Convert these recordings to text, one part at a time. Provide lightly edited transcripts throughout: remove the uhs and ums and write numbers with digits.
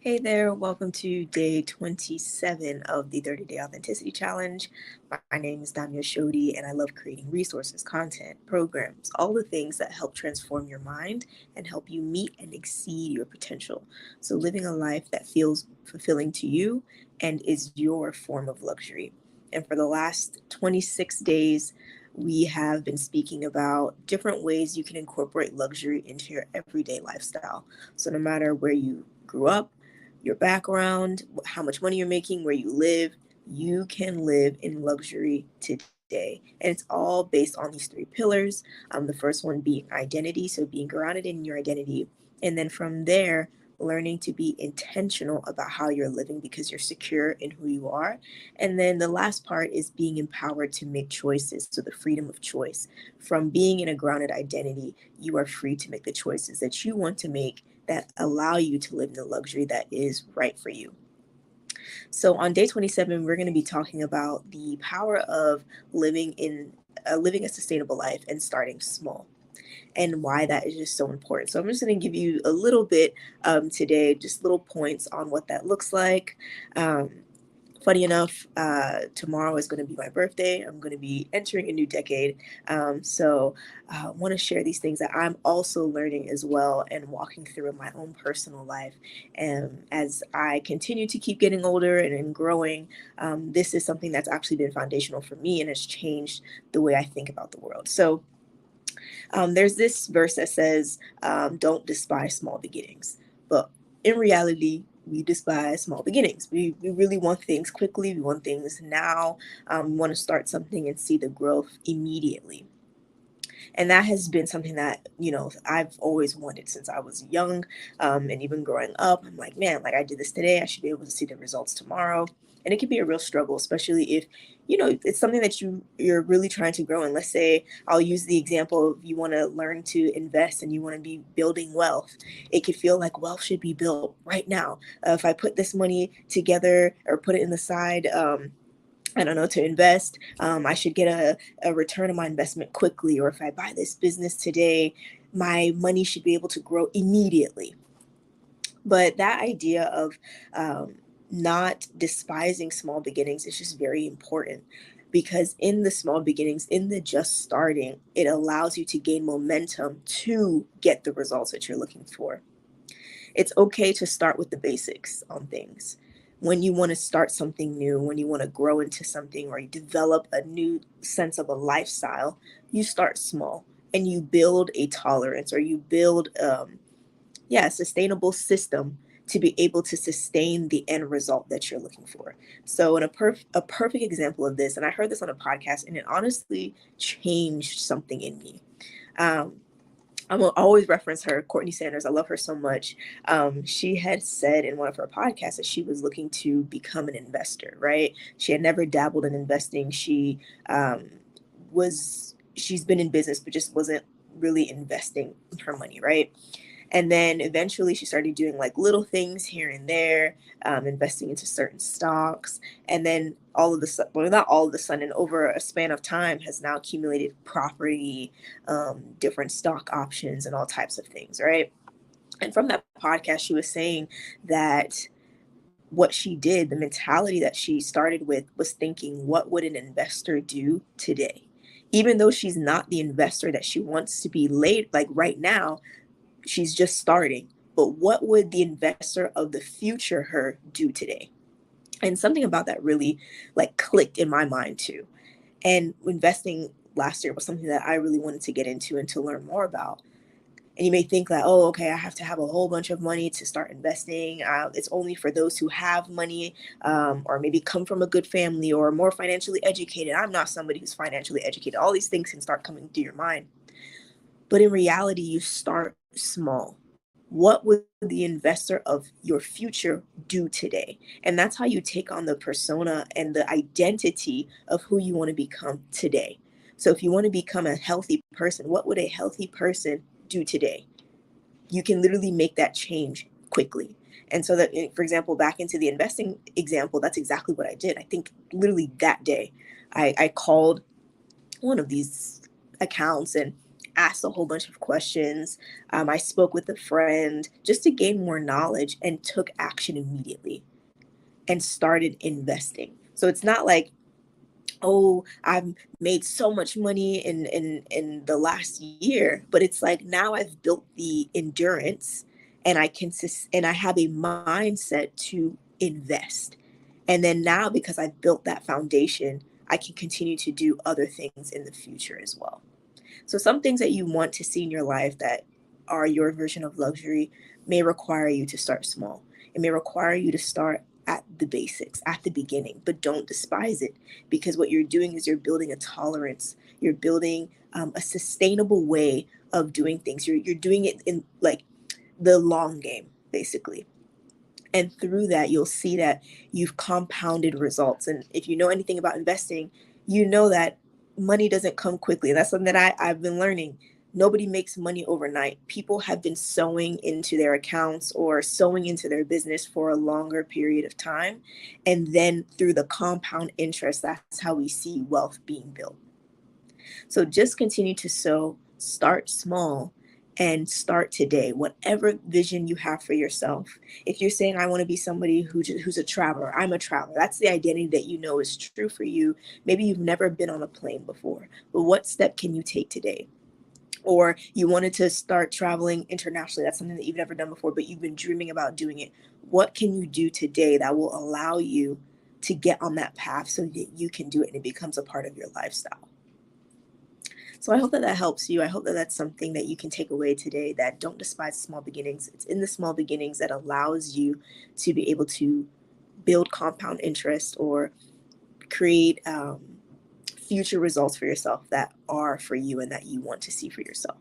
Hey there, welcome to day 27 of the 30-Day Authenticity Challenge. My name is Damya Shodi, and I love creating resources, content, programs, all the things that help transform your mind and help you meet and exceed your potential. So, living a life that feels fulfilling to you and is your form of luxury. And for the last 26 days, we have been speaking about different ways you can incorporate luxury into your everyday lifestyle. So, no matter where you grew up, your background, how much money you're making, where you live, you can live in luxury today. And it's all based on these three pillars. The first one being identity, so being grounded in your identity. And then from there, learning to be intentional about how you're living because you're secure in who you are. And then the last part is being empowered to make choices. So the freedom of choice. From being in a grounded identity, you are free to make the choices that you want to make that allow you to live in the luxury that is right for you. So on day 27, we're going to be talking about the power of living a sustainable life and starting small and why that is just so important. So I'm just going to give you a little bit today, just little points on what that looks like. Um, Funny enough, tomorrow is going to be my birthday. I'm going to be entering a new decade. So I want to share these things that I'm also learning as well and walking through in my own personal life. And as I continue to keep getting older and growing, this is something that's actually been foundational for me and has changed the way I think about the world. So there's this verse that says, don't despise small beginnings. But in reality, we despise small beginnings. We really want things quickly. We want things now. We want to start something and see the growth immediately. And that has been something that, I've always wanted since I was young. And even growing up, I'm like, man, like I did this today. I should be able to see the results tomorrow. And it can be a real struggle, especially if, it's something that you're really trying to grow. And let's say I'll use the example of you want to learn to invest and you want to be building wealth. It could feel like wealth should be built right now. If I put this money together or put it in the side, I don't know, to invest, I should get a return on my investment quickly. Or if I buy this business today, my money should be able to grow immediately. But that idea of not despising small beginnings is just very important because in the small beginnings, in the just starting, it allows you to gain momentum to get the results that you're looking for. It's okay to start with the basics on things. When you want to start something new, when you want to grow into something or you develop a new sense of a lifestyle, you start small and you build a tolerance or you build a sustainable system to be able to sustain the end result that you're looking for. So, in a perfect example of this, and I heard this on a podcast, and it honestly changed something in me. Um, I'm gonna always reference her, Courtney Sanders. I love her so much. She had said in one of her podcasts that she was looking to become an investor. Right? She had never dabbled in investing. She's been in business, but just wasn't really investing her money. Right? And then eventually she started doing like little things here and there, investing into certain stocks. And then all of the sudden, well, not all of the sudden, over a span of time, has now accumulated property, different stock options, and all types of things, right? And from that podcast, she was saying that what she did, the mentality that she started with, was thinking, what would an investor do today? Even though she's not the investor that she wants to be late, like right now, she's just starting. But what would the investor of the future her do today? And something about that really like clicked in my mind too. And investing last year was something that I really wanted to get into and to learn more about. And you may think that, oh, okay, I have to have a whole bunch of money to start investing. It's only for those who have money, or maybe come from a good family or more financially educated. I'm not somebody who's financially educated. All these things can start coming to your mind. But in reality, you start small. What would the investor of your future do today? And that's how you take on the persona and the identity of who you want to become today. So if you want to become a healthy person, what would a healthy person do today? You can literally make that change quickly. And so that, for example, back into the investing example, that's exactly what I did. I think literally that day, I called one of these accounts and asked a whole bunch of questions. I spoke with a friend just to gain more knowledge and took action immediately and started investing. So it's not like, oh, I've made so much money in the last year, but it's like now I've built the endurance and I have a mindset to invest. And then now, because I've built that foundation, I can continue to do other things in the future as well. So some things that you want to see in your life that are your version of luxury may require you to start small. It may require you to start at the basics, at the beginning, but don't despise it, because what you're doing is you're building a tolerance. You're building a sustainable way of doing things. You're doing it in like the long game, basically. And through that, you'll see that you've compounded results. And if you know anything about investing, you know that money doesn't come quickly. And that's something that I've been learning. Nobody makes money overnight. People have been sowing into their accounts or sowing into their business for a longer period of time. And then through the compound interest, that's how we see wealth being built. So just continue to sow, start small, and start today. Whatever vision you have for yourself. If you're saying, I want to be somebody who's a traveler, I'm a traveler. That's the identity that you know is true for you. Maybe you've never been on a plane before, but what step can you take today? Or you wanted to start traveling internationally. That's something that you've never done before, but you've been dreaming about doing it. What can you do today that will allow you to get on that path so that you can do it and it becomes a part of your lifestyle? So I hope that that helps you. I hope that that's something that you can take away today, that don't despise small beginnings. It's in the small beginnings that allows you to be able to build compound interest or create future results for yourself that are for you and that you want to see for yourself.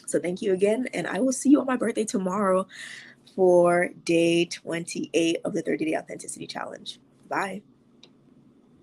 So thank you again. And I will see you on my birthday tomorrow for day 28 of the 30-day authenticity challenge. Bye.